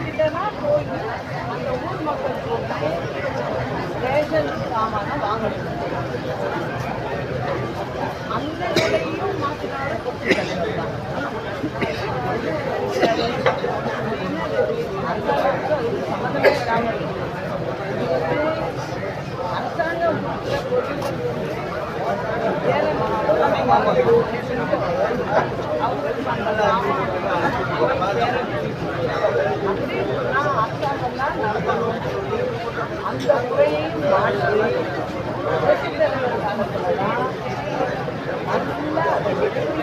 கிட்டனா போய் அந்த ஊர் மக்கள் போட்டு ரேஷன் சாமான வாங்கணும். அந்த நிலையும் மாற்றினால கொத்து தலைவர் தான். அந்த அளவுக்கு அது சம்மந்தமே இல்லாமல் அரசாங்கம் ஏழை அவங்களுக்கு அந்த அரசாங்கம்லாம் நடத்தணும். அந்த முறையையும் மாற்றி தலைவர் காலத்துலதான் நல்லா அதை எப்படி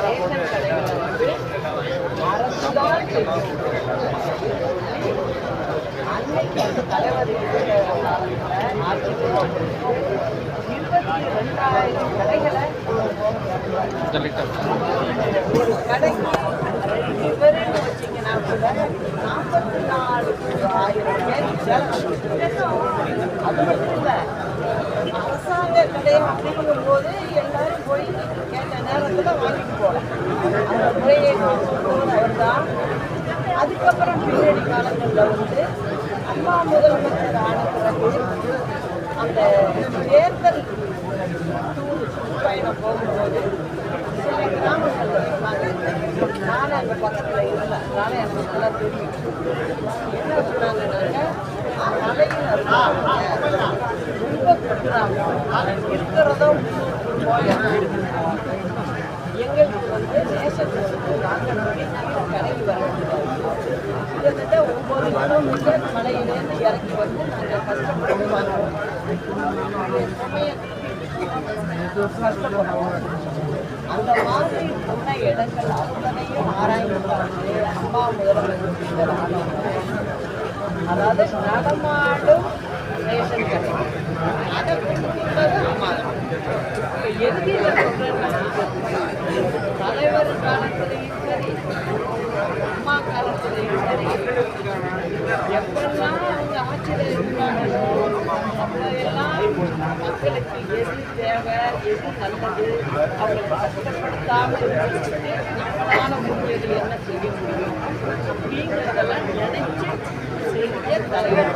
ரேஷன் கடைகளை வந்து அரசுதான் அன்னைக்கு அந்த தலைவர் ஆட்சிக்கு 22,000 கடைகளை ஒரு கடைக்கு இவருன்னு வச்சிங்கன்னா கூட 44,000 பேர். அது மட்டும் இல்லை, அரசாங்க கடை அப்படிங்கும் போது எல்லாரும் போய் கேட்ட நேரத்தில் வாங்கிட்டு போகலாம். அந்த முறையை அவர் தான். அதுக்கப்புறம் பின்னாடி காலங்களில் வந்து அம்மா முதலமைச்சர் ஆன பிறகு அந்த தேர்தல் பயணம் போகும்போது சில கிராமங்களில் சொன்னாங்க. நானும் அந்த பக்கத்தில் இருந்தேன், அதனால எனக்கு நல்லா தெரியும். என்ன சொன்னாங்கன்னாக்க மலையில் ரொம்ப கொடுக்குறாங்க, இருக்கிறதோ எங்களுக்கு வந்து ரேஷன் வாங்கணும்னு கடைக்கு வர கிட்டத்தட்ட 9 கிலோமீட்டர் மலையிலேருந்து இறங்கி வந்து நாங்கள் கஷ்டப்பட்டு வாங்குவோம். கஷ்டப்படுவோம். அந்த மாதிரி சொன்ன இடங்கள் அத்தனையும் ஆராய்ந்து பார்த்து அம்மா முதலமைச்சர் அதாவது நடமாடும் ரேஷன் கடை அதை கொடுத்தது அம்மா. எதுக்கு இதை சொல்றேன்னா, தலைவர் காலத்திலையும் சரி அம்மா காலத்திலையும் சரி எப்பெல்லாம் அவங்க ஆட்சியில் இருந்தாங்களோ அப்பெல்லாம் மக்களுக்கு எது தேவை, எது நல்லது, அவங்களை கஷ்டப்படுத்தாமல் இருக்கிறதுக்கு நம்மளான முன்னேறி என்ன செய்ய முடியும் அப்படிங்கிறதெல்லாம் நினைச்சு செய்ய தலைவர்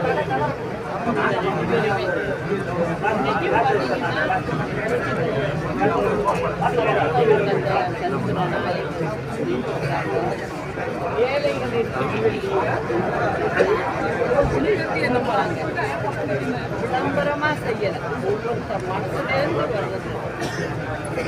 இன்னைக்கு பார்த்தீங்கன்னா ஏழைகளின் விளம்பரமா செய்யல, ஒவ்வொருத்த மனசுலேருந்து வர்றது